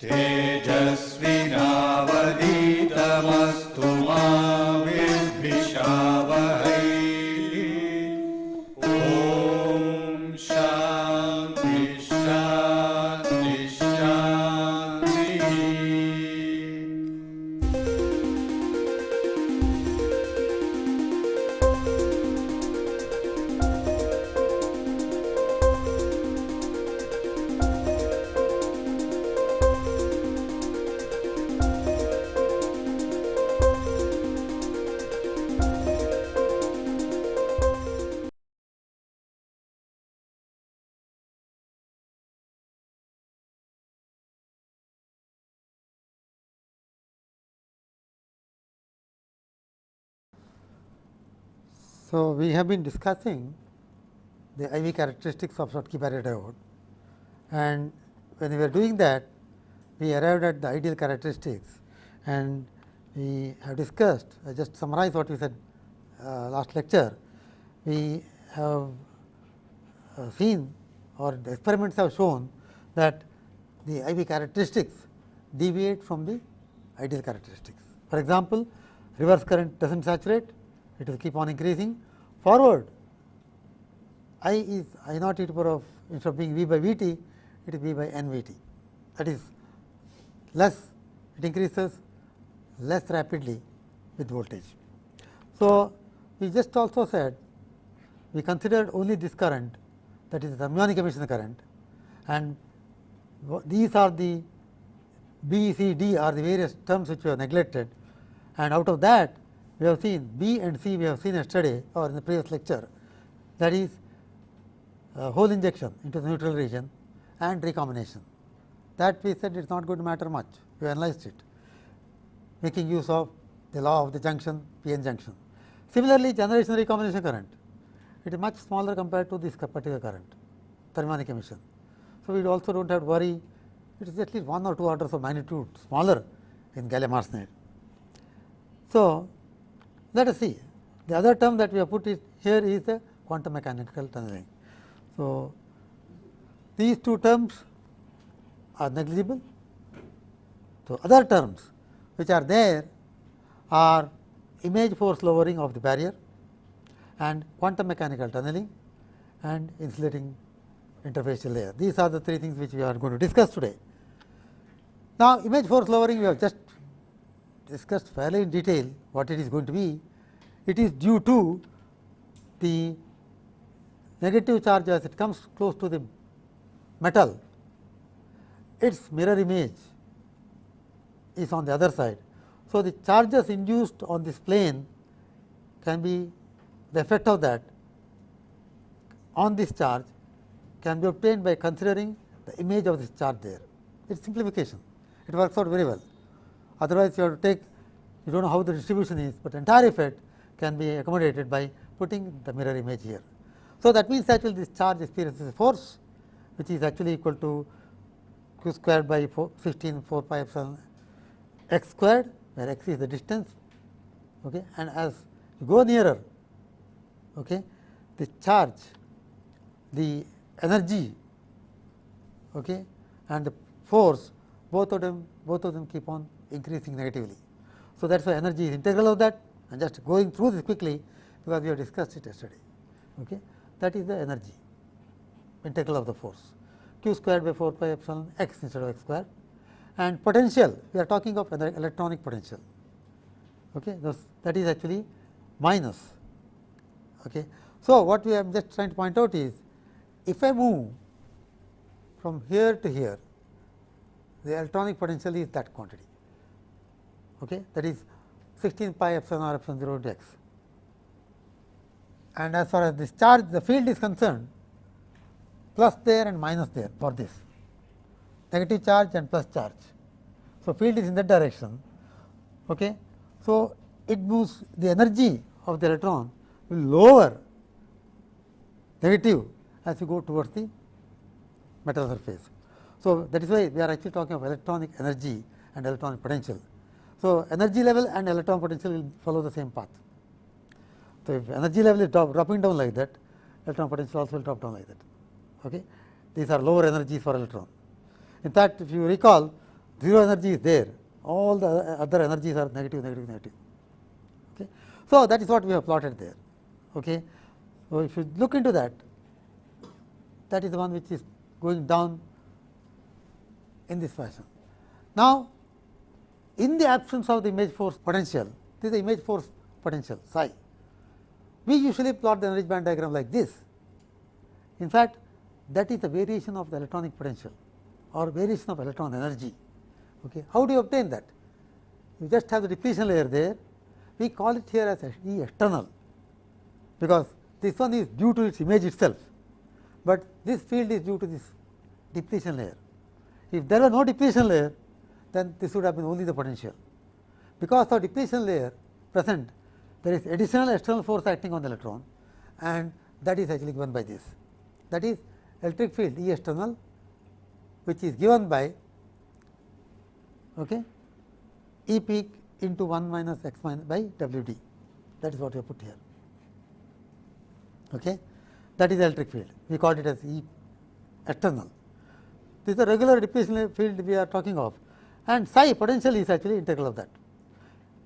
तेजस्विनावधीतमस्तु मा विद्विषावहै। ॐ शान्ति शान्ति शान्तिः। So, we have been discussing the IV characteristics of Schottky barrier diode, and when we were doing that, we arrived at the ideal characteristics, and we have discussed, I just summarize what we said last lecture. We have seen, or the experiments have shown, that the IV characteristics deviate from the ideal characteristics. For example, reverse current does not saturate, it will keep on increasing. Forward, I is I naught e to the power of, instead of being V by V t, it is V by N V t. That is less, it increases less rapidly with voltage. So, we just also said we considered only this current, that is the thermionic emission current, and these are the B, C, D are the various terms which we have neglected, and out of that we have seen B and C we have seen yesterday or in the previous lecture, that is hole injection into the neutral region and recombination. That we said it is not going to matter much, we analyzed it, making use of the law of the junction, p-n junction. Similarly, generation recombination current, it is much smaller compared to this particular current, thermionic emission. So, we also do not have to worry, it is at least 1 or 2 orders of magnitude smaller in gallium arsenide. So, let us see, the other term that we have put it here is the quantum mechanical tunneling. So, these two terms are negligible. So, other terms which are there are image force lowering of the barrier and quantum mechanical tunneling and insulating interfacial layer. These are the three things which we are going to discuss today. Now, image force lowering we have just discussed fairly in detail what it is going to be. It is due to the negative charge as it comes close to the metal, its mirror image is on the other side. So, the charges induced on this plane can be, the effect of that on this charge can be obtained by considering the image of this charge there. It is simplification, it works out very well. Otherwise, you have to take, you do not know how the distribution is, but entire effect can be accommodated by putting the mirror image here. So, that means actually this charge experiences a force which is actually equal to q squared by 16 4 pi epsilon x squared, where x is the distance, okay, and as you go nearer, okay, the charge, the energy, okay, and the force, both of them keep on increasing negatively. So, that is why energy is integral of that, and just going through this quickly because we have discussed it yesterday. Okay. That is the energy integral of the force, q squared by 4 pi epsilon x instead of x squared, and potential we are talking of electronic potential. Okay. That is actually minus. Okay. So, what we are just trying to point out is, if I move from here to here, the electronic potential is that quantity, okay, that is 16 pi epsilon r epsilon 0 into x. And as far as this charge, the field is concerned, plus there and minus there for this, negative charge and plus charge. So, field is in that direction. Okay. So, it moves, the energy of the electron will lower negative as you go towards the metal surface. So, that is why we are actually talking of electronic energy and electronic potential. So, energy level and electron potential will follow the same path. So, if energy level is dropping down like that, electron potential also will drop down like that. Okay. These are lower energies for electron. In fact, if you recall, zero energy is there, all the other energies are negative, negative, negative. Okay. So, that is what we have plotted there. Okay. So, if you look into that, that is the one which is going down in this fashion. Now, in the absence of the image force potential, this is the image force potential psi. We usually plot the energy band diagram like this. In fact, that is the variation of the electronic potential or variation of electron energy. Okay. How do you obtain that? You just have the depletion layer there. We call it here as E external, because this one is due to its image itself, but this field is due to this depletion layer. If there were no depletion layer, then this would have been only the potential. Because of depletion layer present, there is additional external force acting on the electron, and that is actually given by this. That is electric field E external, which is given by E peak into 1 minus x minus by W d. That is what we have put here. Okay. That is electric field. We called it as E external. This is the regular depletion field we are talking of, and psi potential is actually integral of that.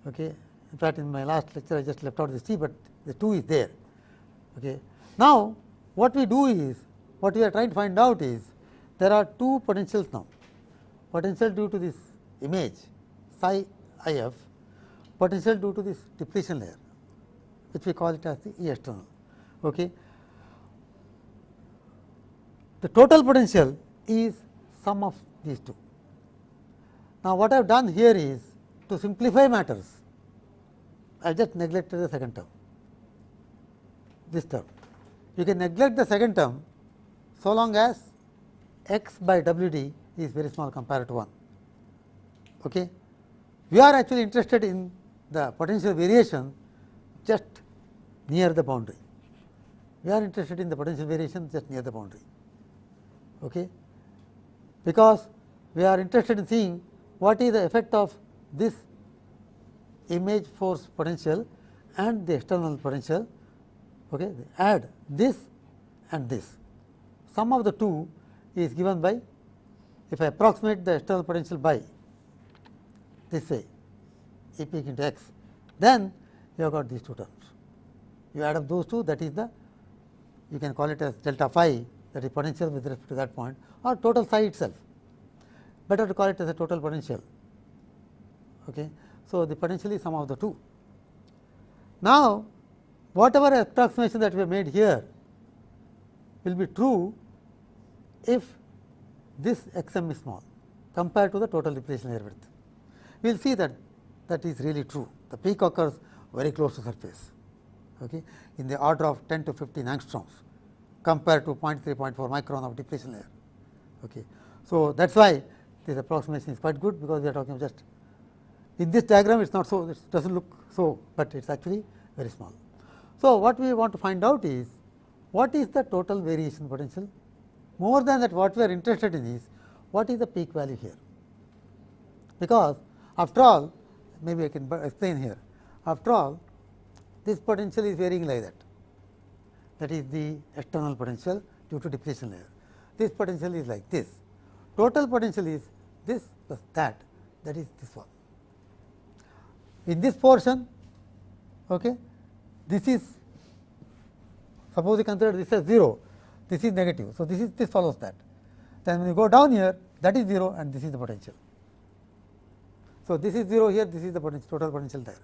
Okay. In fact, in my last lecture I just left out this T, but the 2 is there. Okay. Now, what we do is, what we are trying to find out is, there are two potentials now. Potential due to this image psi if, potential due to this depletion layer, which we call it as the E external. Okay. The total potential is sum of these two. Now, what I have done here is, to simplify matters, I have just neglected the second term, this term. You can neglect the second term so long as x by W d is very small compared to 1. Okay. We are actually interested in the potential variation just near the boundary. We are interested in the potential variation just near the boundary. Okay. Because we are interested in seeing what is the effect of this image force potential and the external potential. Okay. Add this and this. Sum of the two is given by, if I approximate the external potential by this way, E peak into x, then you have got these two terms. You add up those two, that is the, you can call it as delta phi, that is potential with respect to that point, or total psi itself. Better to call it as a total potential. Okay. So, the potential is sum of the two. Now, whatever approximation that we have made here will be true if this x m is small compared to the total depletion layer width. We will see that that is really true. The peak occurs very close to surface, okay, in the order of 10 to 15 angstroms compared to 0.3, 0.4 micron of depletion layer. Okay. So, that is why this approximation is quite good, because we are talking just in this diagram it is not so, it does not look so, but it is actually very small. So, what we want to find out is, what is the total variation potential? More than that, what we are interested in is, what is the peak value here? Because after all, maybe I can explain here, after all this potential is varying like that. That is the external potential due to depletion layer. This potential is like this. Total potential is this plus that, that is this one. In this portion, okay, this is, suppose you consider this as 0, this is negative. So, this follows that. Then when you go down here, that is 0 and this is the potential. So, this is 0 here, this is the potential, total potential there.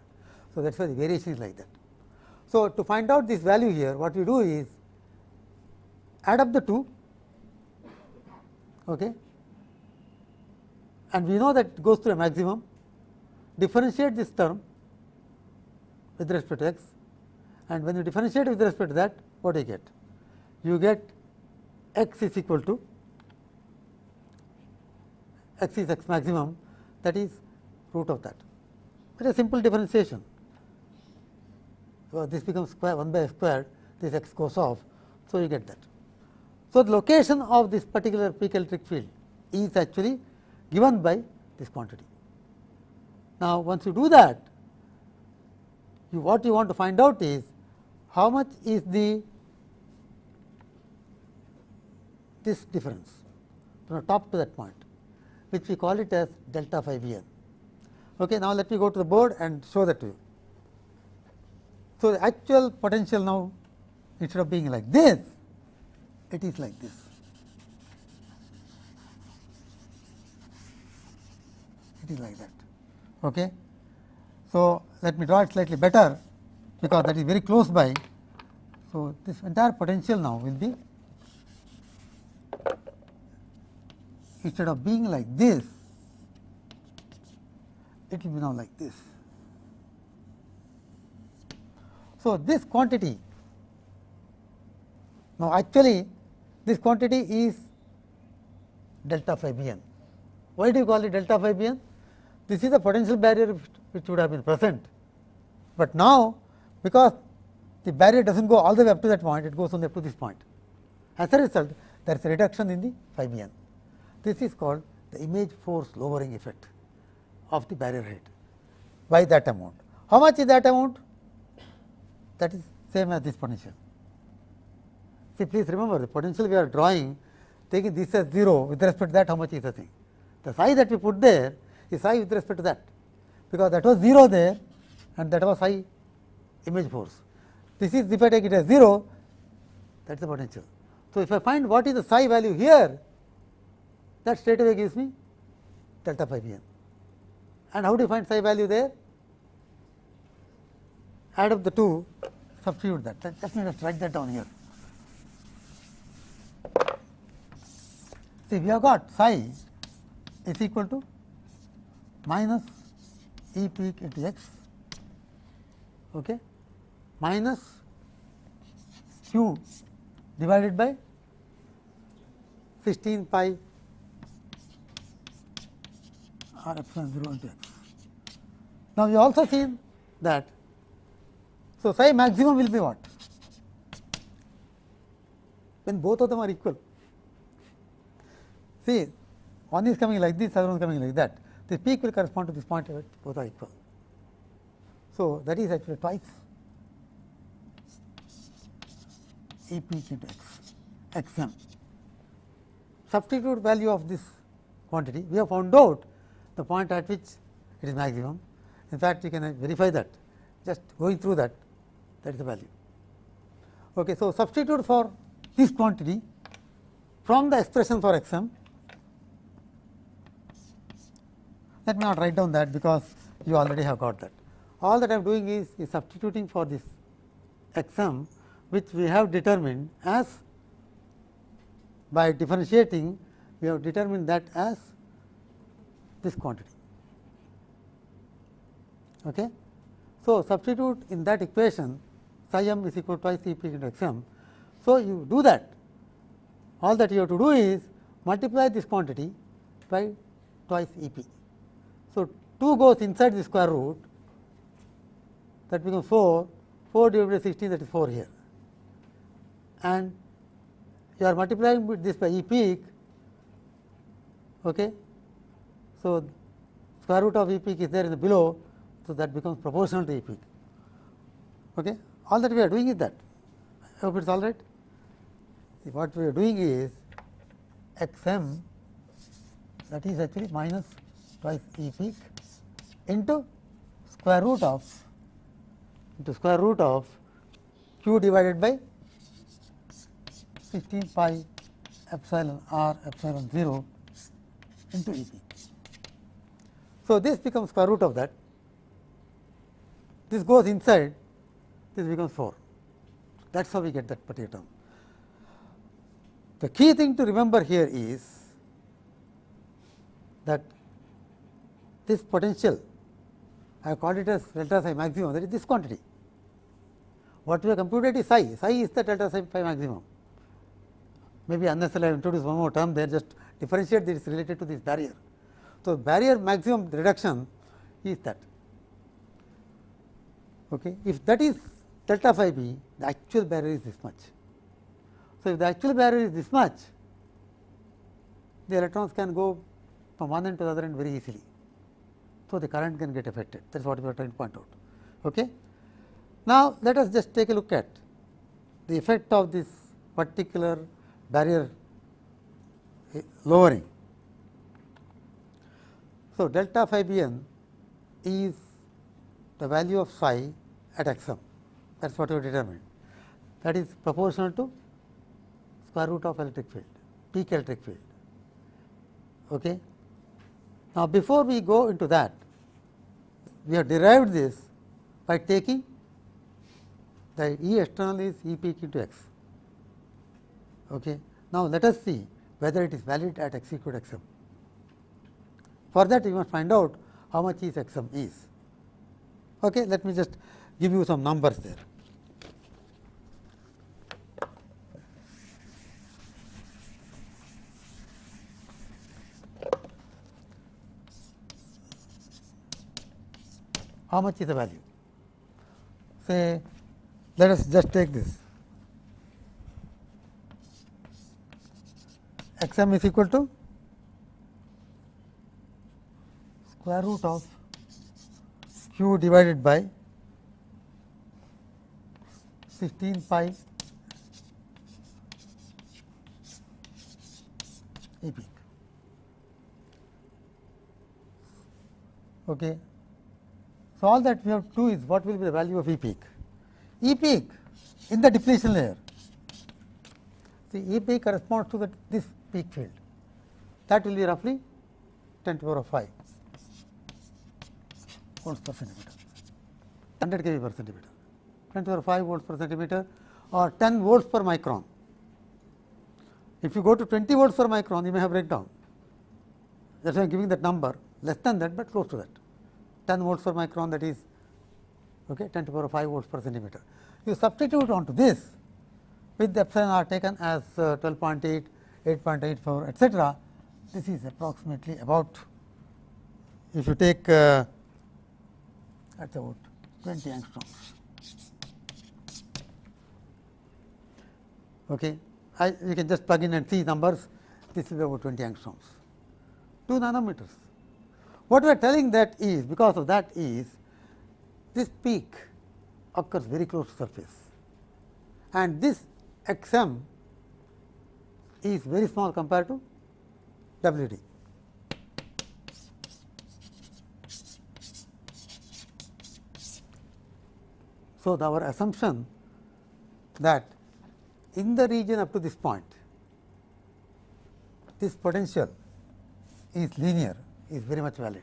So, that is why the variation is like that. So, to find out this value here, what we do is add up the two, okay, and we know that it goes to a maximum, differentiate this term with respect to x, and when you differentiate with respect to that, what do you get? You get x is equal to, x is x maximum, that is root of that. It is a simple differentiation. So, this becomes square 1 by x squared, this x goes off. So, you get that. So, the location of this particular peak electric field is actually given by this quantity. Now, once you do that, what you want to find out is how much is the this difference from the top to that point. which we call it as delta phi V n. Okay, now, let me go to the board and show that to you. So, the actual potential now, instead of being like this, it is like this. It is like that. Okay. So, let me draw it slightly better, because that is very close by. So, this entire potential now will be, instead of being like this, it will be now like this. So, this quantity, now actually this quantity is delta phi B n. Why do you call it delta phi B n? This is a potential barrier which would have been present, but now because the barrier does not go all the way up to that point, it goes only up to this point. As a result, there is a reduction in the phi B n. This is called the image force lowering effect of the barrier height by that amount. How much is that amount? That is same as this potential. See, please remember, the potential we are drawing, taking this as 0, with respect to that, how much is the thing? The psi that we put there is psi with respect to that, because that was 0 there and that was psi image force. This is, if I take it as 0, that is the potential. So, if I find what is the psi value here, that straight away gives me delta phi B n. And how do you find psi value there? Add up the two, substitute that. Let me just write that down here. See, we have got psi is equal to minus E peak into x, okay, minus q divided by 16 pi r epsilon 0 into x. Now, we also seen that, so psi maximum will be what? When both of them are equal. See, one is coming like this, other one is coming like that. The peak will correspond to this point where both are equal. So, that is actually twice E peak into x, x m. Substitute value of this quantity, we have found out the point at which it is maximum. In fact, you can verify that, just going through that, that is the value. Okay, so, substitute for this quantity from the expression for x m. Let me not write down that, because you already have got that. All that I am doing is substituting for this x m, which we have determined as, by differentiating, we have determined that as this quantity. Okay. So, substitute in that equation psi m is equal to twice E peak into x m. So, you do that. All that you have to do is multiply this quantity by twice E p. So, 2 goes inside the square root, that becomes 4, 4 divided by 16, that is 4 here, and you are multiplying with this by E peak. Okay. So, square root of E peak is there in the below, so that becomes proportional to E peak. Okay. All that we are doing is that. I hope it is all right. See, what we are doing is x m, that is actually minus twice E peak into square root of q divided by 16 pi epsilon r epsilon 0 into E peak. So, this becomes square root of that, this goes inside, this becomes 4. That is how we get that particular term. The key thing to remember here is that this potential, I have called it as delta psi maximum, that is this quantity. What we have computed is psi, psi is the delta psi maximum. Maybe unnecessarily I have introduced one more term there, just differentiate this related to this barrier. So, barrier maximum reduction is that. Okay. If that is delta phi b, the actual barrier is this much. So, if the actual barrier is this much, the electrons can go from one end to the other end very easily. So, the current can get affected, that is what we are trying to point out. Okay. Now, let us just take a look at the effect of this particular barrier lowering. So, delta phi b n is the value of psi at x m, that is what you have determined, that is proportional to square root of electric field, peak electric field. Okay. Now, before we go into that, we have derived this by taking the E external is E peak into x. Okay. Now, let us see whether it is valid at x equal to x m. For that, we must find out how much is x m is. Okay. Let me just give you some numbers there. How much is the value? Say, let us just take this. X m is equal to square root of q divided by 16 pi E peak. Okay. So, all that we have to do is what will be the value of E peak. E peak in the depletion layer. See, E peak corresponds to this peak field, that will be roughly 10 to the power of 5 volts per centimeter, 100 kV per centimeter, 10 to the power of 5 volts per centimeter or 10 volts per micron. If you go to 20 volts per micron, you may have breakdown. That is why I am giving that number, less than that, but close to that. 10 volts per micron, that is okay, 10 to the power of 5 volts per centimeter. You substitute onto this with the epsilon r taken as 12.8, 8.84, etc. This is approximately about, if you take that is about 20 angstroms. Okay. You can just plug in and see numbers, this will be about 20 angstroms, 2 nanometers. What we are telling that is, because of that is, this peak occurs very close to surface, and this x m is very small compared to W d. So, our assumption that in the region up to this point, this potential is linear is very much valid.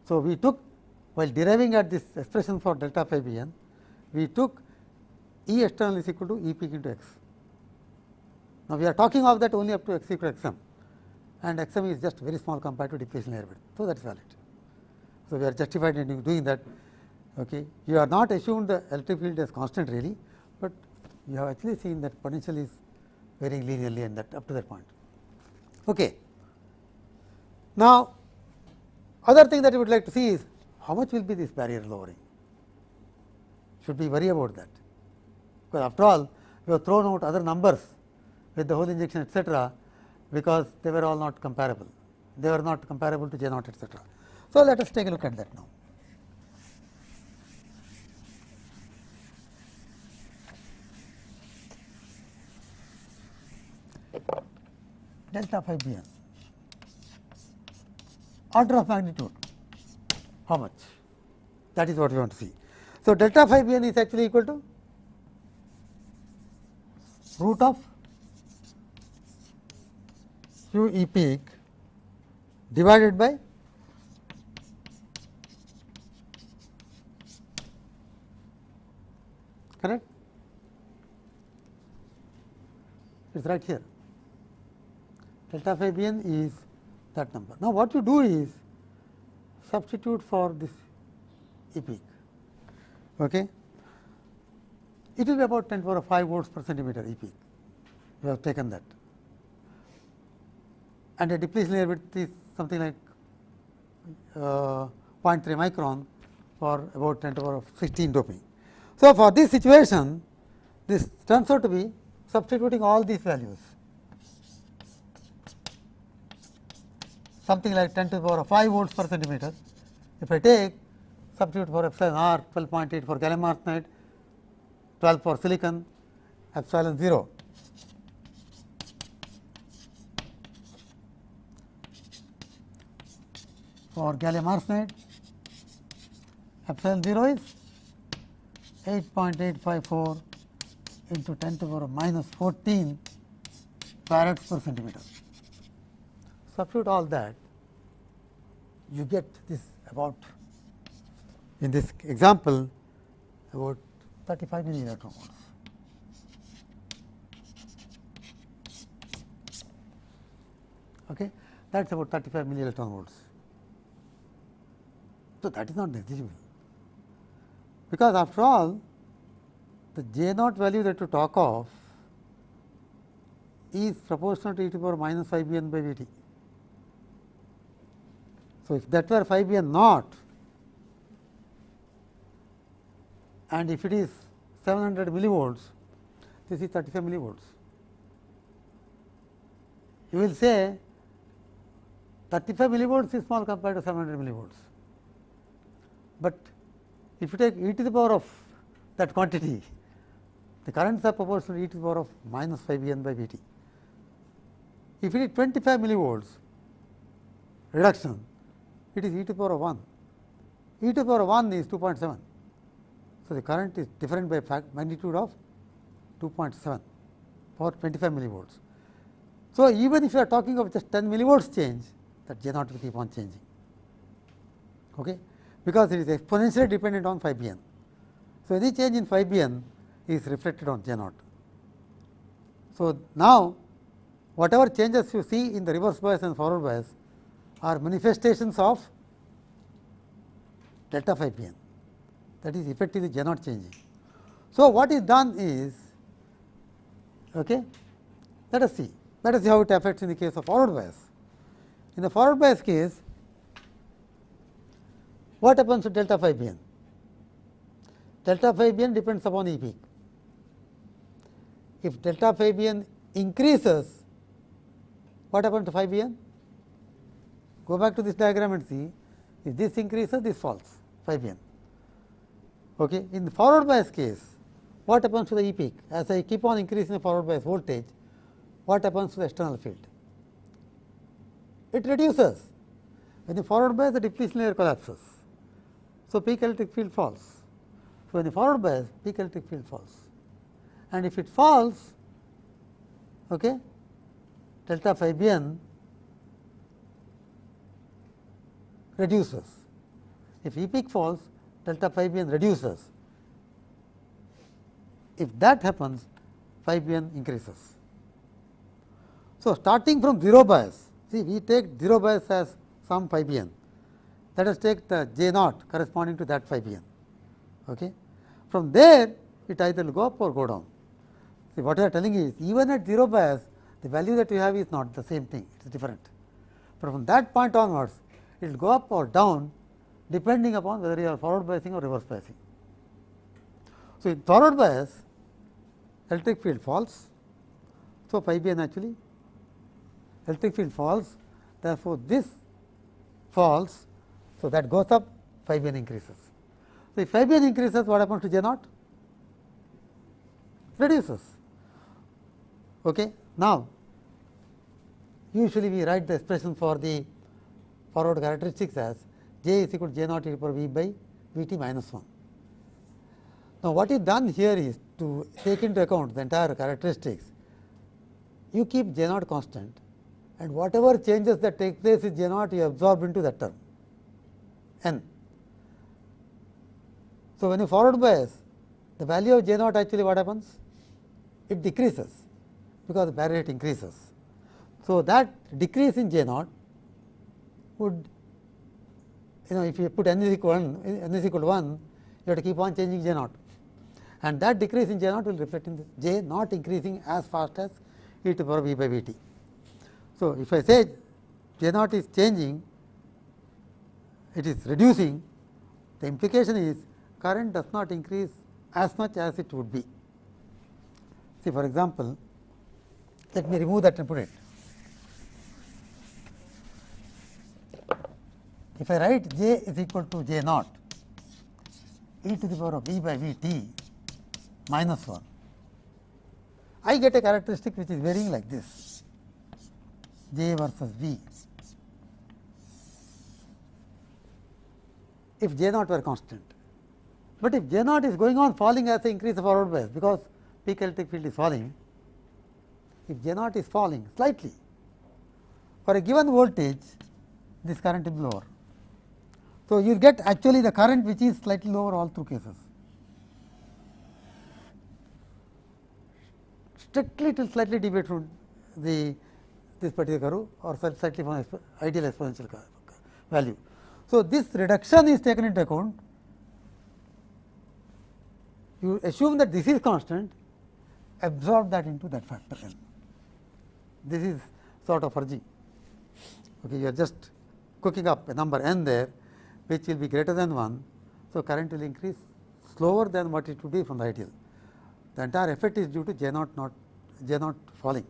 So, we took, while deriving at this expression for delta phi b n, we took E external is equal to E peak into x. Now, we are talking of that only up to x equal to x m, and x m is just very small compared to depletion layer width. So, that is valid. So, we are justified in doing that. Okay. You are not assumed the electric field as constant really, but you have actually seen that potential is varying linearly and that up to that point. Okay. Now, other thing that you would like to see is how much will be this barrier lowering. Should we worry about that? Because after all, we have thrown out other numbers with the hole injection, etc., because they were all not comparable. They were not comparable to J naught, etc. So, let us take a look at that now. Delta phi b n, order of magnitude, how much? That is what we want to see. So, delta phi b n is actually equal to root of q E peak divided by correct? It is right here. Delta phi b n is that number. Now, what you do is substitute for this E peak. Okay. It will be about 10 to the power of 5 volts per centimeter E peak. We have taken that, and the depletion layer width is something like 0.3 micron for about 10 to the power of 16 doping. So, for this situation, this turns out to be substituting all these values, something like 10 to the power of 5 volts per centimeter. If I take substitute for epsilon r 12.8 for gallium arsenide, 12 for silicon, epsilon 0. for gallium arsenide, epsilon 0 is 8.854 into 10 to the power of minus 14 farads per centimeter. Substitute all that, you get this about, in this example, about 35 milli electron volts. Okay, that is about 35 milli electron volts. So, that is not negligible, because after all the J naught value that you talk of is proportional to e to the power minus 5 b n by v t. So, if that were 5 b n naught and if it is 700 millivolts, this is 35 millivolts. You will say 35 millivolts is small compared to 700 millivolts, but if you take e to the power of that quantity, the currents are proportional to e to the power of minus 5 b n by v t. If it is 25 millivolts reduction, it is e to the power of 1. E to the power of 1 is 2.7. So, the current is different by magnitude of 2.7 for 25 millivolts. So, even if you are talking of just 10 millivolts change, that J naught will keep on changing, okay, because it is exponentially dependent on 5 b n. So, any change in 5 b n is reflected on J naught. So, now whatever changes you see in the reverse bias and forward bias are manifestations of delta 5 b n, that is effectively J naught changing. So, what is done is, okay, let us see how it affects in the case of forward bias. In the forward bias case, what happens to delta 5 b n? Delta 5 b n depends upon E peak. If delta 5 b n increases, what happens to 5 b n? Go back to this diagram and see, if this increases, this falls 5 b n. Okay. In the forward bias case, what happens to the E peak? As I keep on increasing the forward bias voltage, what happens to the external field? It reduces. When the forward bias, the depletion layer collapses. So, peak electric field falls. So, when the forward bias, peak electric field falls, and if it falls, okay, delta 5 b n reduces. If E peak falls, delta 5 b n reduces. If that happens, 5 b n increases. So, starting from 0 bias, see, we take 0 bias as some 5 b n. Let us take the J naught corresponding to that 5 b n. Okay. From there, it either will go up or go down. See, what I am telling you is, even at 0 bias, the value that you have is not the same thing, it is different. But from that point onwards, it will go up or down depending upon whether you are forward biasing or reverse biasing. So, in forward bias, electric field falls. So, 5 b n actually electric field falls, therefore, this falls. So, that goes up, 5 b n increases. So, if 5 b n increases, what happens to J naught? Reduces. Okay. Now, usually we write the expression for the forward characteristics as J is equal to J naught e to the power V by V t minus 1. Now, what is done here is to take into account the entire characteristics. You keep J naught constant, and whatever changes that take place with J naught, you absorb into that term n. So, when you forward bias, the value of J naught actually what happens? It decreases, because the barrier rate increases. So, that decrease in J naught would, if you put n is equal to 1, you have to keep on changing J naught, and that decrease in J naught will reflect in the J not increasing as fast as e to the power V by V t. So, if I say J naught is changing, it is reducing, the implication is current does not increase as much as it would be. See, for example, let me remove that and put it. If I write J is equal to J naught e to the power of V by V t minus 1, I get a characteristic which is varying like this, J versus V. if J naught were constant. But if J naught is going on falling as I increase the forward bias, because peak electric field is falling, if J naught is falling slightly for a given voltage, this current will be lower. So, you will get actually the current which is slightly lower all through cases. Strictly it will slightly deviate from this particular curve or slightly from ideal exponential value. So, this reduction is taken into account. You assume that this is constant, absorb that into that factor n. This is sort of urging. Okay, you are just cooking up a number n there, which will be greater than 1. So, current will increase slower than what it would be from the ideal. The entire effect is due to J naught falling,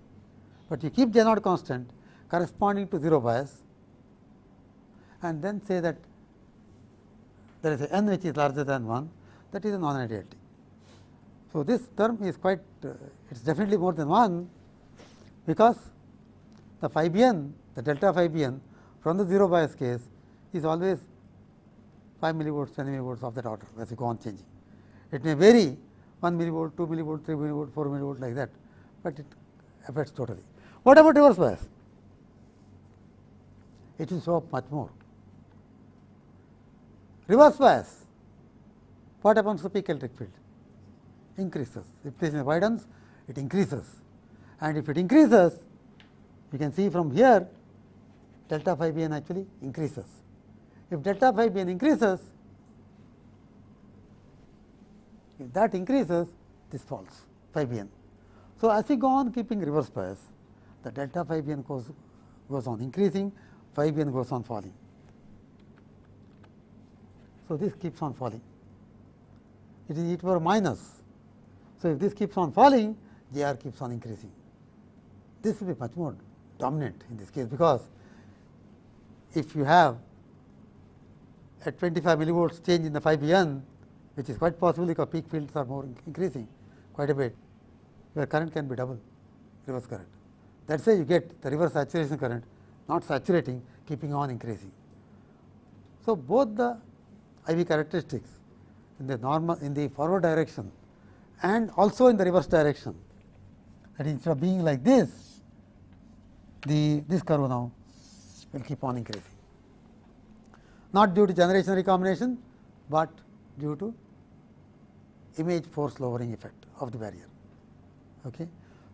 but you keep J naught constant corresponding to 0 bias, and then say that there is a n which is larger than 1, that is a non-ideality. So, this term is quite it is definitely more than 1, because the phi b n, the delta phi b n from the 0 bias case is always 5 millivolts, 10 millivolts of that order as you go on changing. It may vary 1 millivolt, 2 millivolt, 3 millivolt, 4 millivolt like that, but it affects totally. What about reverse bias? It will show up much more. Reverse bias, what happens to peak electric field? Increases. If this widens, it increases, and if it increases, you can see from here delta phi b n actually increases. If delta phi b n increases, if that increases, this falls phi b n. So, as we go on keeping reverse bias, the delta phi b n goes on increasing, phi b n goes on falling. So, this keeps on falling. It is e to the power minus. So, if this keeps on falling, J r keeps on increasing. This will be much more dominant in this case, because if you have a 25 millivolts change in the phi b n, which is quite possible because peak fields are more increasing quite a bit, where current can be double reverse current. That is why you get the reverse saturation current not saturating, keeping on increasing. So, both the IV characteristics in the forward direction and also in the reverse direction, that instead of being like this curve now will keep on increasing, not due to generation recombination, but due to image force lowering effect of the barrier. Okay.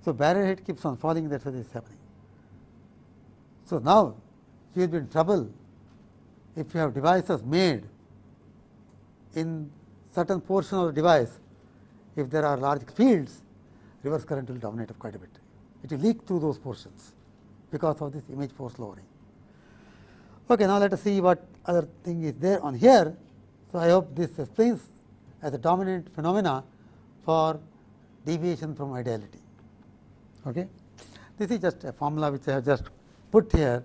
So, barrier height keeps on falling, that is why this is happening. So, now you will be in trouble if you have devices made in certain portion of the device. If there are large fields, reverse current will dominate quite a bit. It will leak through those portions because of this image force lowering. Okay, now let us see what other thing is there on here. So, I hope this explains as a dominant phenomena for deviation from ideality. Okay. This is just a formula which I have just put here.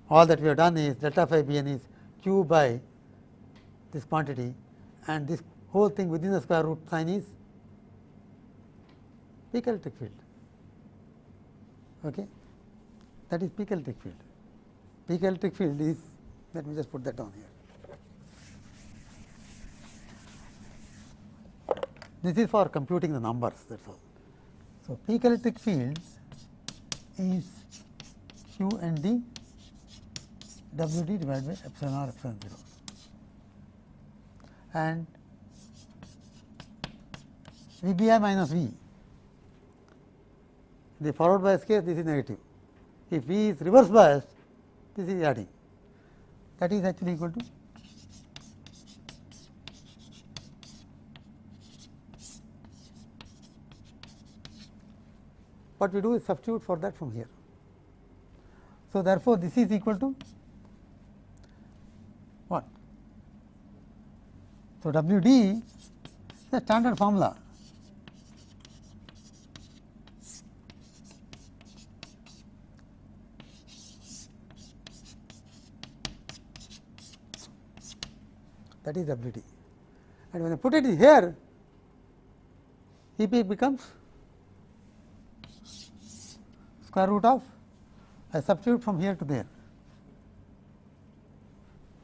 All that we have done is delta phi b n is q by this quantity, and this whole thing within the square root sign is peak electric field. Okay. That is peak electric field. Peak electric field is, let me just put that down here. This is for computing the numbers, that is all. So, peak electric field is q and d w d divided by epsilon r epsilon 0, and V b I minus V. In the forward bias case, this is negative. If V is reverse biased, this is adding. That is actually equal to what we do is substitute for that from here. So, therefore, this is equal to what? So, W d is a standard formula. That is W d, and when I put it here, E p becomes square root of, I substitute from here to there.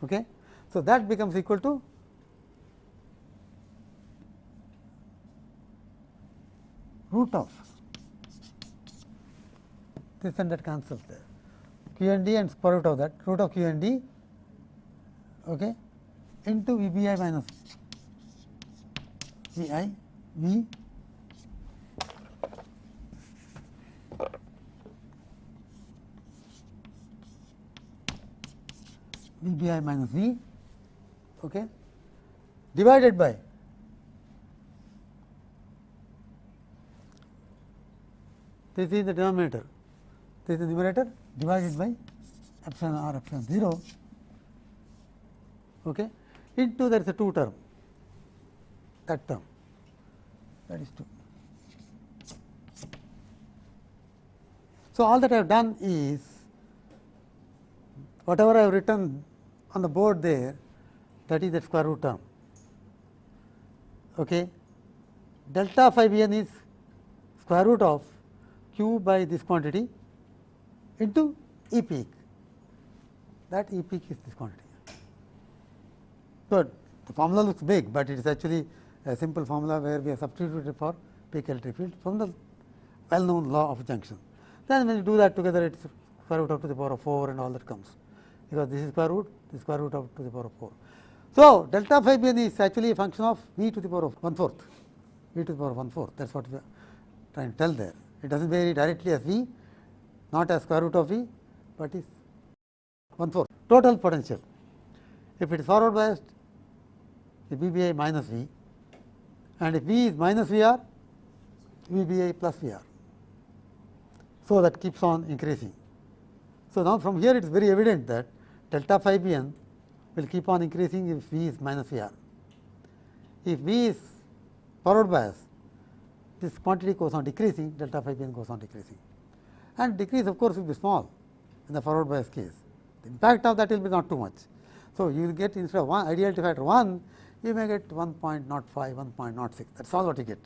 Okay. So, that becomes equal to root of this, and that cancels there, q and d and square root of that, root of q and d, okay, into V b I minus V I V V b I minus V, okay, divided by this is the denominator, this is the numerator, divided by epsilon r epsilon 0, okay, into there is a 2 term, that term, that is 2. So, all that I have done is whatever I have written on the board there, that is the square root term. Okay. Delta phi b n is square root of q by this quantity into E peak, that E peak is this quantity. So, the formula looks big, but it is actually a simple formula where we have substituted for peak electric field from the well known law of junction. Then when you do that together, it is square root of to the power of 4 and all that comes, because this is square root, this is square root of to the power of 4. So, delta phi b n is actually a function of v to the power of 1/4, v to the power of 1/4, that is what we are trying to tell there. It does not vary directly as v, not as square root of v, but is 1/4 total potential. If it is forward biased, the V b I minus V, and if V is minus V r, V b I plus V r. So, that keeps on increasing. So, now from here it is very evident that delta phi b n will keep on increasing if V is minus V r. If V is forward bias, this quantity goes on decreasing, delta phi b n goes on decreasing, and decrease of course will be small in the forward bias case. The impact of that will be not too much. So, you will get instead of ideality factor 1, you may get 1.05, 1.06, that is all what you get.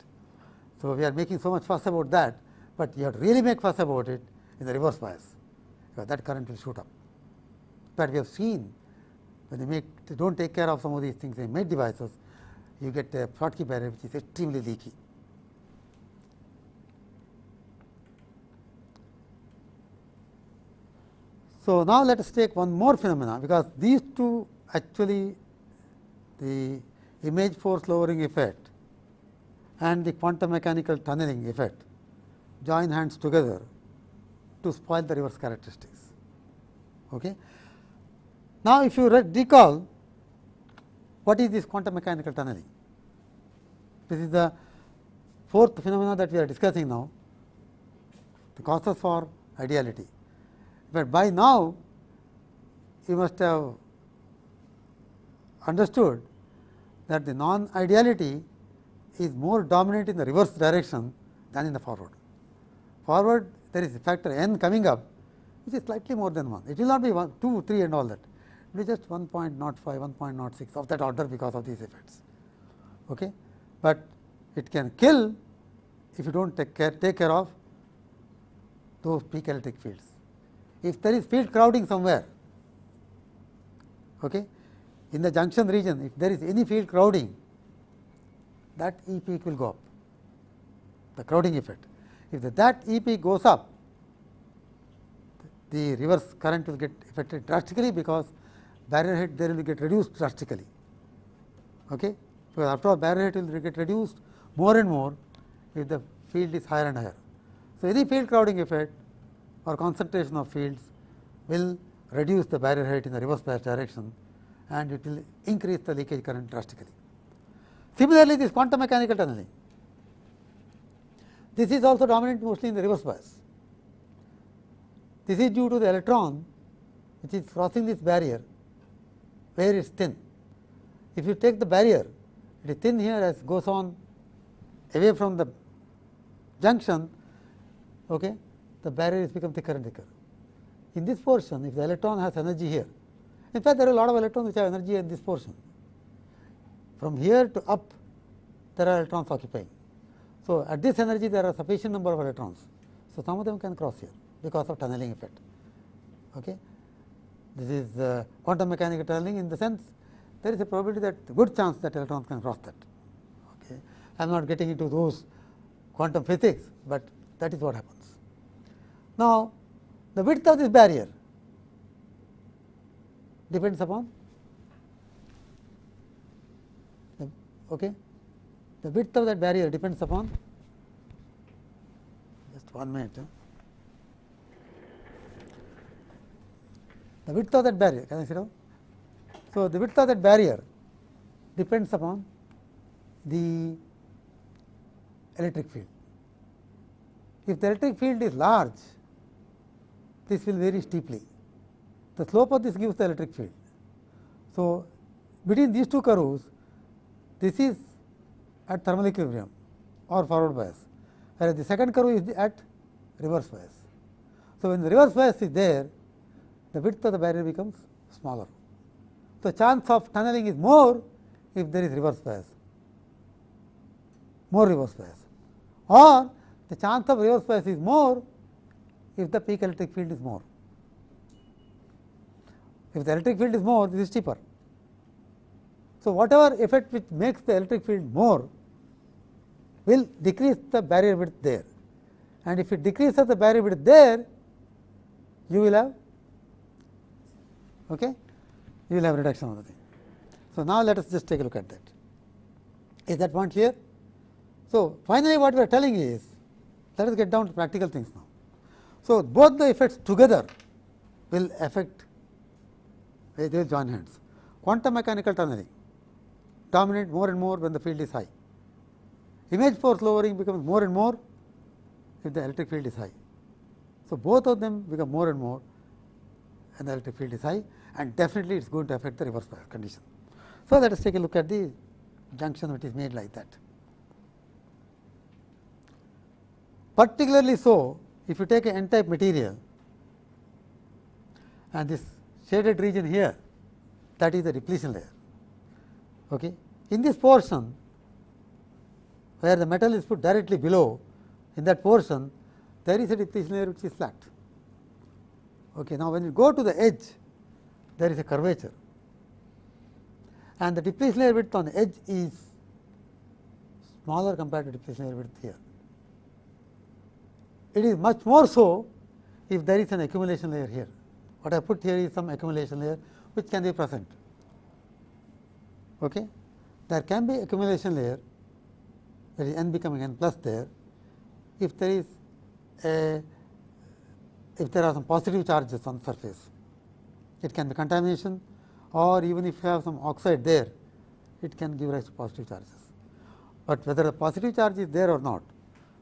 So, we are making so much fuss about that, but you have to really make fuss about it in the reverse bias, because that current will shoot up. But we have seen when they do not take care of some of these things in made devices, you get a Schottky barrier which is extremely leaky. So, now let us take one more phenomena, because these two actually, the image force lowering effect and the quantum mechanical tunneling effect join hands together to spoil the reverse characteristics. Okay. Now, if you recall what is this quantum mechanical tunneling, this is the fourth phenomena that we are discussing now, the causes for ideality. But by now you must have understood that the non-ideality is more dominant in the reverse direction than in the forward. Forward there is a factor n coming up, which is slightly more than 1. It will not be 1, 2, 3 and all that. It will be just 1.05, 1.06 of that order because of these effects. Okay. But it can kill if you do not take care of those peak electric fields. If there is field crowding somewhere, okay, in the junction region, if there is any field crowding, that E peak will go up, the crowding effect. If that E peak goes up, the reverse current will get affected drastically, because barrier height there will get reduced drastically. Okay? Because after all, barrier height will get reduced more and more if the field is higher and higher. So, any field crowding effect or concentration of fields will reduce the barrier height in the reverse bias direction, and it will increase the leakage current drastically. Similarly, this quantum mechanical tunneling, this is also dominant mostly in the reverse bias. This is due to the electron which is crossing this barrier where it is thin. If you take the barrier, it is thin here as goes on away from the junction, okay, the barrier is become thicker and thicker. In this portion, if the electron has energy here, in fact, there are a lot of electrons which have energy in this portion. From here to up, there are electrons occupying. So, at this energy, there are sufficient number of electrons. So, some of them can cross here because of tunneling effect. Okay. This is quantum mechanical tunneling in the sense there is a probability that good chance that electrons can cross that. Okay. I am not getting into those quantum physics, but that is what happens. Now, the width of this barrier depends upon the width of that barrier depends upon, just 1 minute. The width of that barrier, can I sit down? So, the width of that barrier depends upon the electric field. If the electric field is large, this will vary steeply. The slope of this gives the electric field. So, between these two curves, this is at thermal equilibrium or forward bias, whereas the second curve is at reverse bias. So, when the reverse bias is there, the width of the barrier becomes smaller. The chance of tunneling is more if there is reverse bias, more reverse bias, or the chance of reverse bias is more if the peak electric field is more. If the electric field is more, this is steeper. So, whatever effect which makes the electric field more will decrease the barrier width there, and if it decreases the barrier width there, you will have reduction of the thing. So, now let us just take a look at that. Is that point clear? So, finally, what we are telling is, let us get down to practical things now. So, both the effects together will affect, they will join hands. Quantum mechanical tunneling dominate more and more when the field is high. Image force lowering becomes more and more if the electric field is high. So, both of them become more and more and the electric field is high, and definitely it is going to affect the reverse bias condition. So, let us take a look at the junction which is made like that. Particularly so, if you take an n-type material and this shaded region here, that is the depletion layer. Okay. In this portion where the metal is put directly below, in that portion there is a depletion layer which is flat. Okay. Now, when you go to the edge, there is a curvature, and the depletion layer width on the edge is smaller compared to depletion layer width here. It is much more so if there is an accumulation layer here. What I put here is some accumulation layer which can be present. Okay. There can be accumulation layer, that is n becoming n plus there, if there is if there are some positive charges on the surface. It can be contamination, or even if you have some oxide there, it can give rise to positive charges. But whether the positive charge is there or not,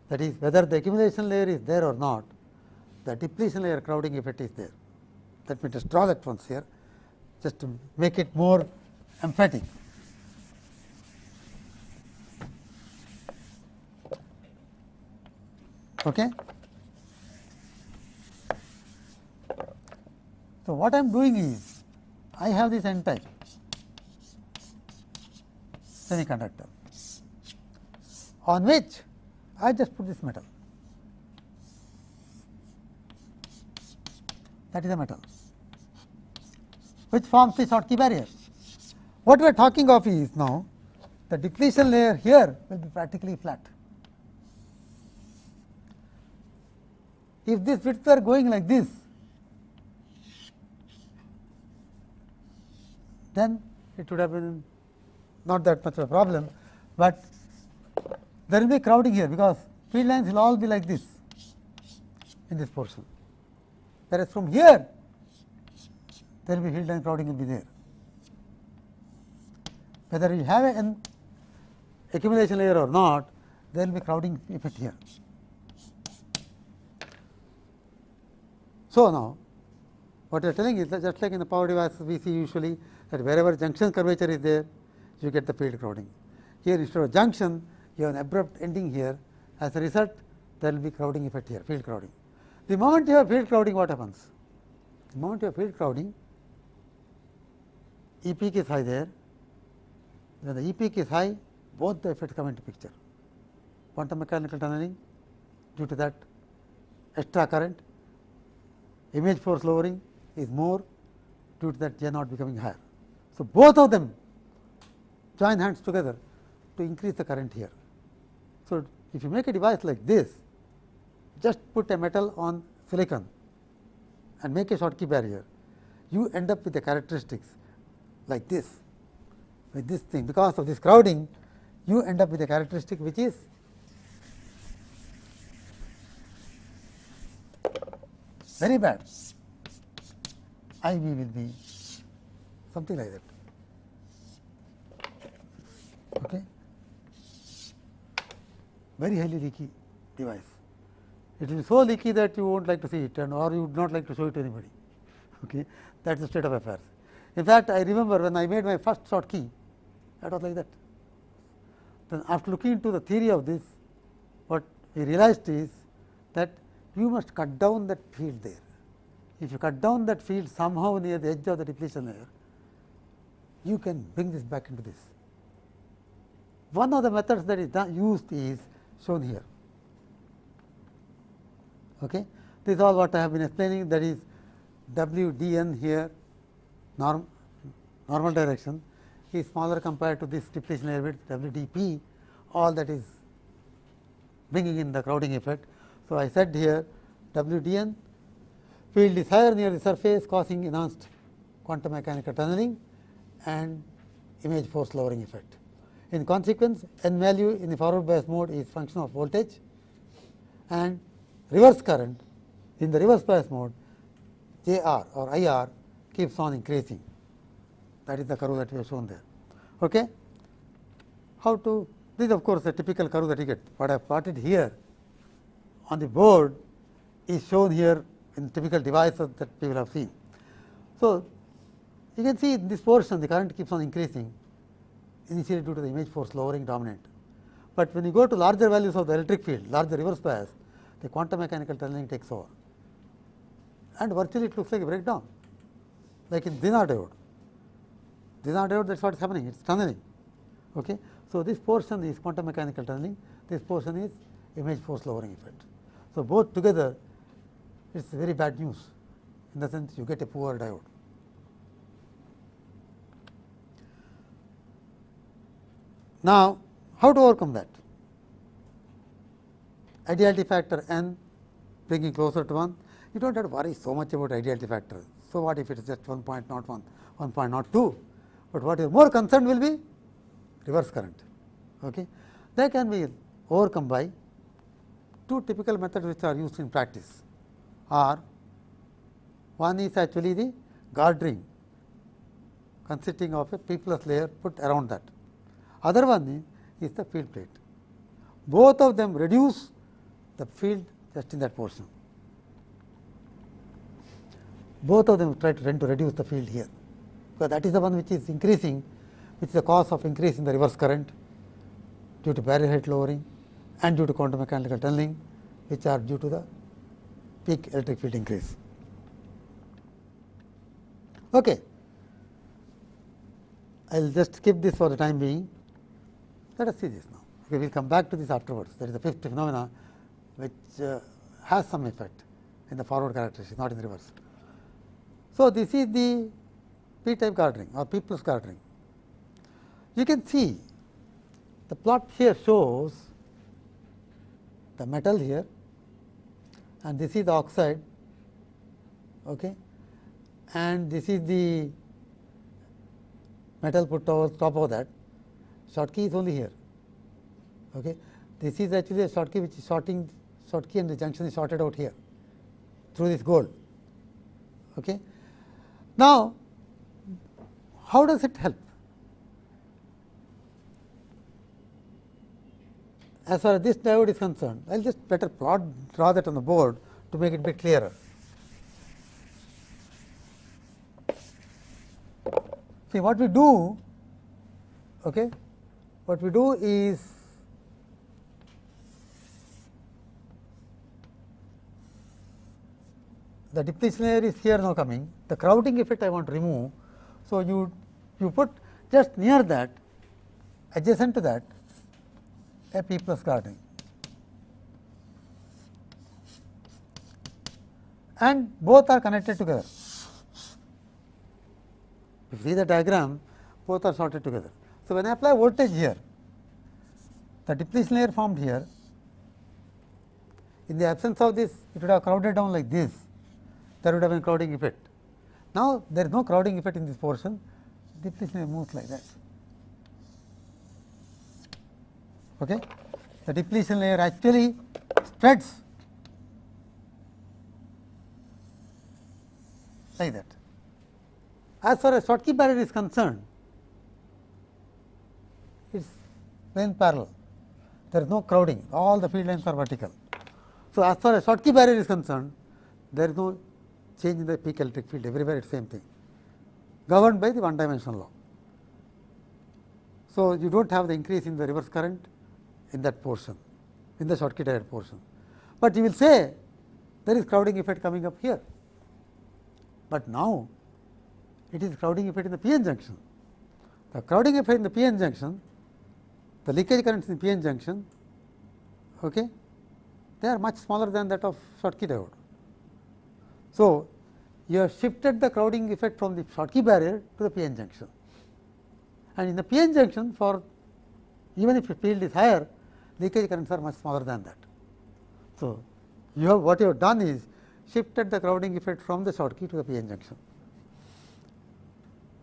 that is whether the accumulation layer is there or not, the depletion layer crowding effect is there. Let me just draw that once here, just to make it more emphatic. Okay. So, what I am doing is, I have this n-type semiconductor on which I just put this metal, that is a metal which forms the Schottky barrier. What we are talking of is now the depletion layer here will be practically flat. If this width were going like this, then it would have been not that much of a problem, but there will be crowding here, because field lines will all be like this in this portion, whereas from here there will be field line crowding will be there. Whether you have an accumulation layer or not, there will be crowding effect here. So, now what we are telling is that just like in the power devices we see usually that wherever junction curvature is there, you get the field crowding. Here instead of junction, you have an abrupt ending here. As a result, there will be crowding effect here, field crowding. The moment you have field crowding, what happens? The moment you have field crowding, E peak is high there. When the E peak is high, both the effects come into picture. Quantum mechanical tunneling, due to that extra current, image force lowering is more due to that J naught becoming higher. So, both of them join hands together to increase the current here. So, if you make a device like this, just put a metal on silicon and make a Schottky barrier, you end up with the characteristics like this, with this thing. Because of this crowding, you end up with a characteristic which is very bad. IV will be something like that. Okay. Very highly leaky device. It will be so leaky that you won't like to see it, and or you would not like to show it to anybody. Okay. That is the state of affairs. In fact, I remember when I made my first Schottky, that was like that. Then after looking into the theory of this, what we realized is that you must cut down that field there. If you cut down that field somehow near the edge of the depletion layer, you can bring this back into this. One of the methods that is used is shown here. Okay. This is all what I have been explaining, that is WDN here, normal direction is smaller compared to this depletion layer width WDP, all that is bringing in the crowding effect. So, I said here WDN field is higher near the surface, causing enhanced quantum mechanical tunneling and image force lowering effect. In consequence, N value in the forward bias mode is function of voltage, and reverse current in the reverse bias mode JR or IR keeps on increasing. That is the curve that we have shown there. Okay. How to, this is of course a typical curve that you get. What I have plotted here on the board is shown here in typical devices that people have seen. So, you can see in this portion the current keeps on increasing, initially due to the image force lowering dominant. But when you go to larger values of the electric field, larger reverse bias, the quantum mechanical tunneling takes over, and virtually it looks like a breakdown, like in Zener diode. Zener diode, that is what is happening, it is tunneling. Okay. So, this portion is quantum mechanical tunneling, this portion is image force lowering effect. So, both together it is very bad news, in the sense you get a poor diode. Now, how to overcome that? Ideality factor n bringing closer to 1, you do not have to worry so much about ideality factor. So, what if it is just 1.01, 1.02, but what is more concerned will be reverse current. Okay. They can be overcome by two typical methods which are used in practice. Are one is actually the guarding consisting of a P plus layer put around that. Other one is the field plate. Both of them reduce the field just in that portion. Both of them tend to reduce the field here, because that is the one which is increasing, which is the cause of increase in the reverse current due to barrier height lowering and due to quantum mechanical tunneling, which are due to the peak electric field increase. Okay. I will just skip this for the time being. Let us see this now. Okay, we will come back to this afterwards. That is the fifth phenomena which has some effect in the forward characteristics, not in the reverse. So, this is the P type gartering or P plus gartering. You can see the plot here shows the metal here, and this is the oxide, okay, and this is the metal put over top of that. Schottky is only here. Okay. This is actually a Schottky which is Schottky, and the junction is sorted out here through this gold. Okay. Now, how does it help? As far as this diode is concerned, I will just better draw that on the board to make it a bit clearer. See, what we do, okay, what we do is the depletion layer is here now coming, the crowding effect I want to remove. So, you put just near that, adjacent to that, a P plus gartering, and both are connected together. If you see the diagram, both are sorted together. So, when I apply voltage here, the depletion layer formed here, in the absence of this it would have crowded down like this, there would have been crowding effect. Now, there is no crowding effect in this portion, depletion layer moves like that. Okay? The depletion layer actually spreads like that. As far as Schottky barrier is concerned, it is plain parallel, there is no crowding, all the field lines are vertical. So, as far as Schottky barrier is concerned, there is no change in the peak electric field, everywhere it is same thing, governed by the one dimensional law. So, you do not have the increase in the reverse current in that portion, in the Schottky diode portion, but you will say there is crowding effect coming up here, but now it is crowding effect in the p-n junction. The crowding effect in the p-n junction, the leakage currents in the p-n junction, okay, they are much smaller than that of Schottky diode. So, you have shifted the crowding effect from the Schottky barrier to the p-n junction, and in the p-n junction, for even if the field is higher, leakage currents are much smaller than that. So, what you have done is shifted the crowding effect from the Schottky to the p-n junction,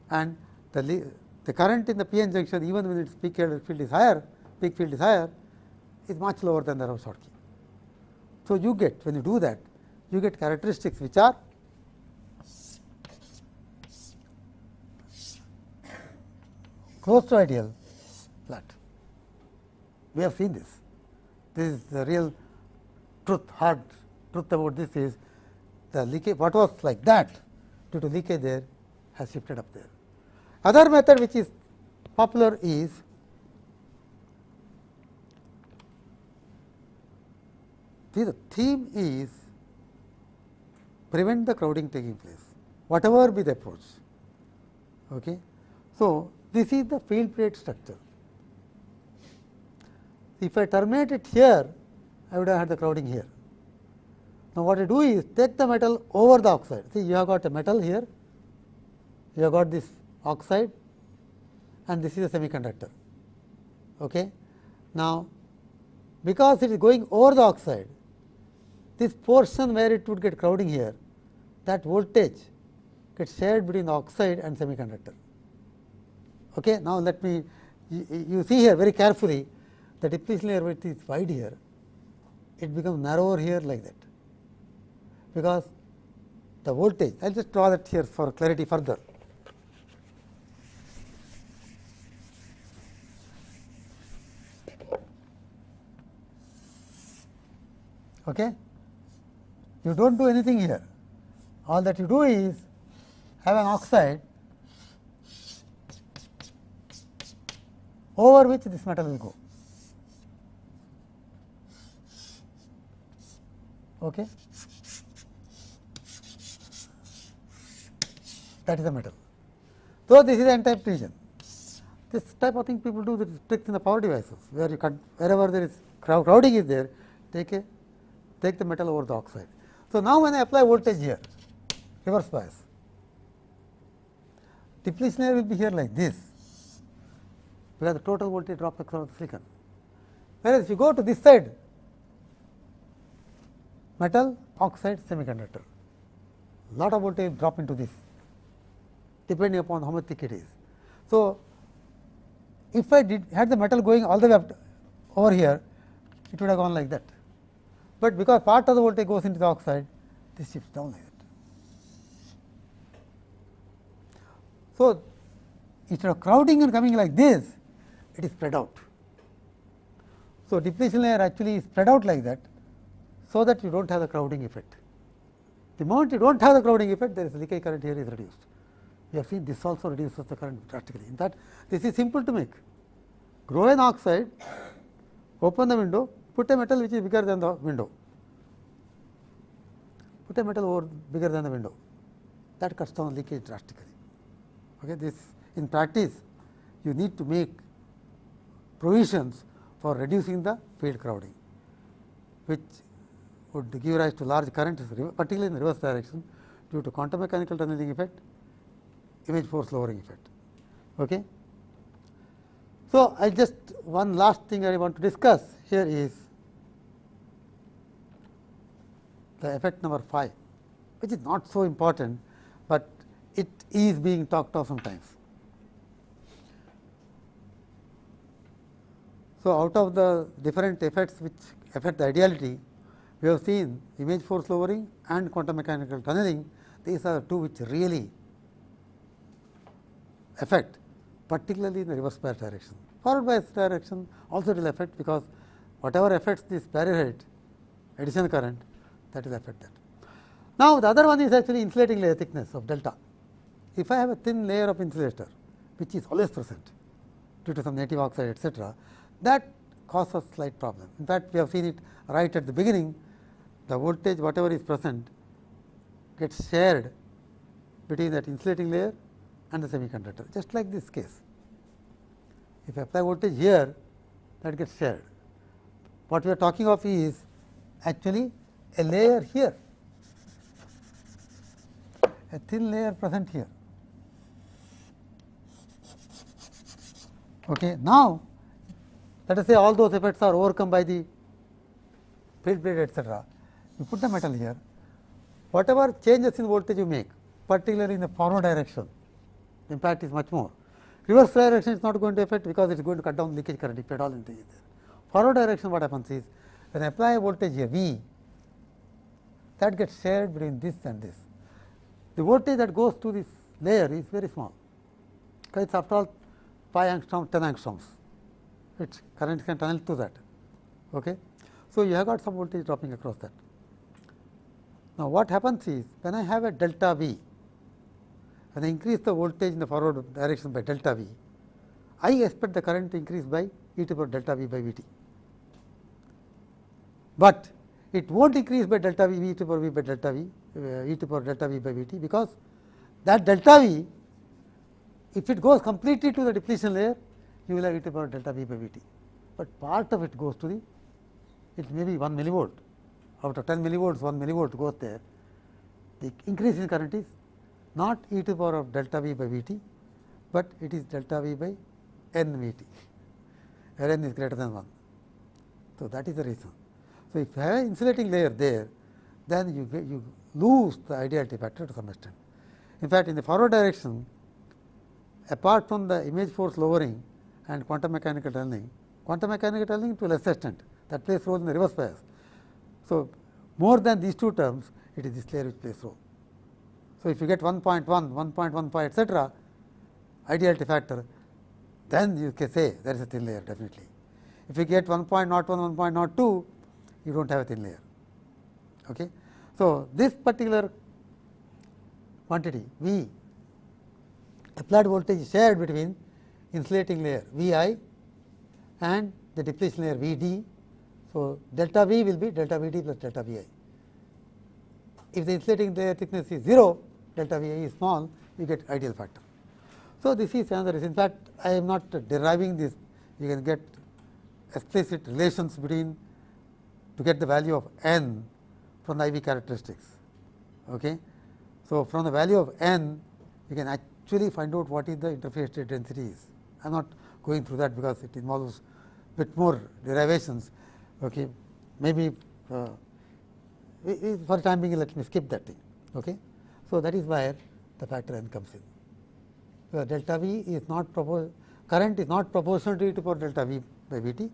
and the current in the p-n junction, even when its peak field is higher, is much lower than that of Schottky. So, you get, when you do that, you get characteristics which are close to ideal flat. We have seen this. This is the real truth, hard truth about this is the leakage, what was like that due to leakage there has shifted up there. Other method which is popular is the theme is prevent the crowding taking place, whatever be the approach. Okay. So, this is the field plate structure. If I terminate it here, I would have had the crowding here. Now, what I do is take the metal over the oxide. See, you have got a metal here, you have got this oxide, and this is a semiconductor. Okay. Now, because it is going over the oxide, this portion where it would get crowding here, that voltage gets shared between the oxide and semiconductor. Okay. Now, let me, you see here very carefully, the depletion layer which is wide here, it becomes narrower here like that, because the voltage, I will just draw that here for clarity further. Okay. You do not do anything here, all that you do is have an oxide over which this metal will go. Okay. That is the metal. So, this is the N-type region. This type of thing people do, the tricks in the power devices, where you can, wherever there is crowding is there, take the metal over the oxide. So, now when I apply voltage here, reverse bias, depletion layer will be here like this, because the total voltage drop across the silicon. Whereas, if you go to this side, metal, oxide, semiconductor, lot of voltage drop into this, depending upon how much thick it is. So, if I had the metal going all the way up over here, it would have gone like that, but because part of the voltage goes into the oxide, this shifts down like that. So, instead of crowding and coming like this, it is spread out. So, depletion layer actually is spread out like that, so that you do not have the crowding effect. The moment you do not have the crowding effect, there is leakage current here is reduced. You have seen this also reduces the current drastically. In fact, this is simple to make. Grow an oxide, open the window, put a metal which is bigger than the window, put a metal over bigger than the window, that cuts down leakage drastically. Okay. This in practice you need to make provisions for reducing the field crowding, which would give rise to large currents, particularly in the reverse direction, due to quantum mechanical tunneling effect, image force lowering effect. Okay. So, I just one last thing I want to discuss here is the effect number 5, which is not so important, but it is being talked of sometimes. So, out of the different effects which affect the ideality, we have seen image force lowering and quantum mechanical tunneling. These are the two which really affect, particularly in the reverse bias direction. Forward bias direction also will affect, because whatever affects this barrier height, additional current, that will affect that. Now, the other one is actually insulating layer thickness of delta. If I have a thin layer of insulator, which is always present due to some native oxide, etc., that causes a slight problem. In fact, we have seen it right at the beginning. The voltage, whatever is present, gets shared between that insulating layer and the semiconductor, just like this case. If I apply voltage here, that gets shared. What we are talking of is actually a layer here, a thin layer present here. Okay. Now, let us say all those effects are overcome by the field plate, etc. You put the metal here, whatever changes in voltage you make, particularly in the forward direction, the impact is much more. Reverse direction is not going to affect, because it is going to cut down leakage current if at all anything is there. Forward direction, what happens is, when I apply a voltage here V, that gets shared between this and this. The voltage that goes to this layer is very small, because it is after all 5 angstrom, 10 angstroms. Its current can tunnel to that. Okay. So, you have got some voltage dropping across that. Now, what happens is, when I have a delta V, when I increase the voltage in the forward direction by delta V, I expect the current to increase by e to the power delta V by V t. But it will not increase by delta V, e to the power V by delta V, e to the power delta V by V t, because that delta V, if it goes completely to the depletion layer, you will have e to the power delta V by V t. But part of it goes to the, it may be 1 millivolt, out of 10 millivolts, 1 millivolt goes there. The increase in current is not e to the power of delta V by V t, but it is delta V by n V t, where n is greater than 1. So, that is the reason. So, if you have an insulating layer there, then you lose the ideality factor to some extent. In fact, in the forward direction, apart from the image force lowering and quantum mechanical tunneling to a lesser extent, that plays role in the reverse bias. So, more than these two terms, it is this layer which plays role. So, if you get 1.1, 1.15, etc., ideality factor, then you can say there is a thin layer definitely. If you get 1.01, 1.02, you do not have a thin layer. Okay. So, this particular quantity V, applied voltage is shared between insulating layer V I and the depletion layer V d. So, delta V will be delta V d plus delta V I. If the insulating layer thickness is 0, delta V I is small, you get ideal factor. So, this is another reason. In fact, I am not deriving this, you can get explicit relations between, to get the value of n from the IV characteristics. Okay. So, from the value of n, you can actually find out what is the interface state density is. I am not going through that, because it involves bit more derivations. Okay. Maybe for the time being, let me skip that thing. Okay. So, that is where the factor n comes in. Delta V is not current is not proportional to e to the power delta V by V t,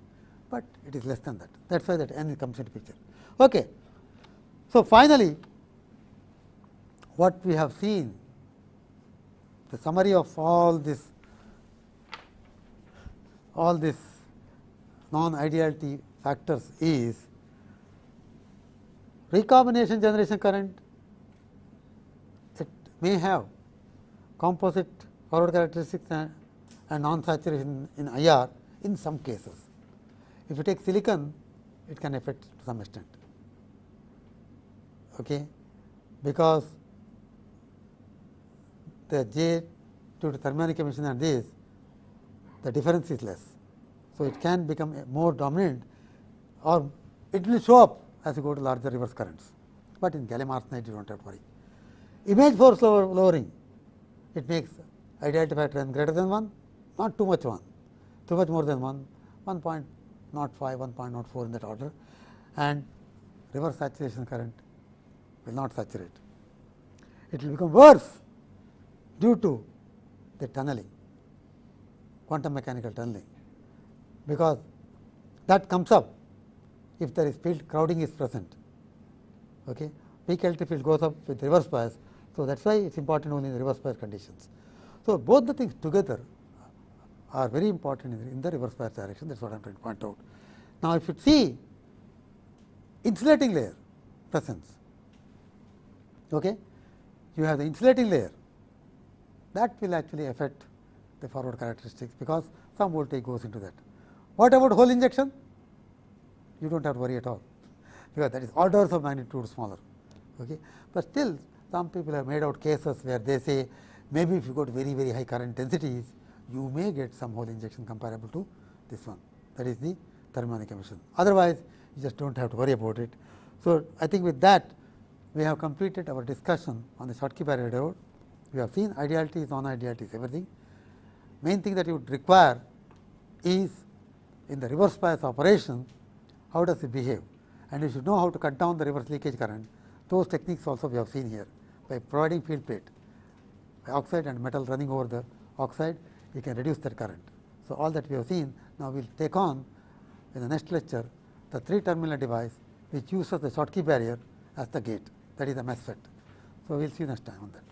but it is less than that. That is why that n comes into picture. Okay. So, finally, what we have seen, the summary of all this non-ideality factors is recombination generation current, it may have composite forward characteristics and non-saturation in IR in some cases. If you take silicon, it can affect to some extent, okay, because the J due to thermonic emission and this, the difference is less. So, it can become more dominant, or it will show up as you go to larger reverse currents, but in gallium arsenide you do not have to worry. Image force lowering, it makes ideality factor n greater than 1, not too much 1, too much more than 1.05, 1.04 in that order, and reverse saturation current will not saturate. It will become worse due to the tunneling, quantum mechanical tunneling, because that comes up if there is field crowding is present. Okay. Peak electric field goes up with reverse bias. So, that is why it is important only in the reverse bias conditions. So, both the things together are very important in the reverse bias direction. That is what I am trying to point out. Now, if you see insulating layer presence, okay, you have the insulating layer, that will actually affect the forward characteristics, because some voltage goes into that. What about hole injection? You do not have to worry at all, because that is orders of magnitude smaller. Okay. But still some people have made out cases where they say maybe if you go to very, very high current densities, you may get some hole injection comparable to this one, that is the thermonic emission. Otherwise, you just do not have to worry about it. So, I think with that we have completed our discussion on the Schottky barrier diode. We have seen idealities, non-idealities, everything. Main thing that you would require is in the reverse bias operation, how does it behave, and you should know how to cut down the reverse leakage current. Those techniques also we have seen here, by providing field plate, by oxide and metal running over the oxide, we can reduce that current. So, all that we have seen. Now, we will take on in the next lecture the 3-terminal device which uses the Schottky barrier as the gate, that is the MOSFET. So, we will see you next time on that.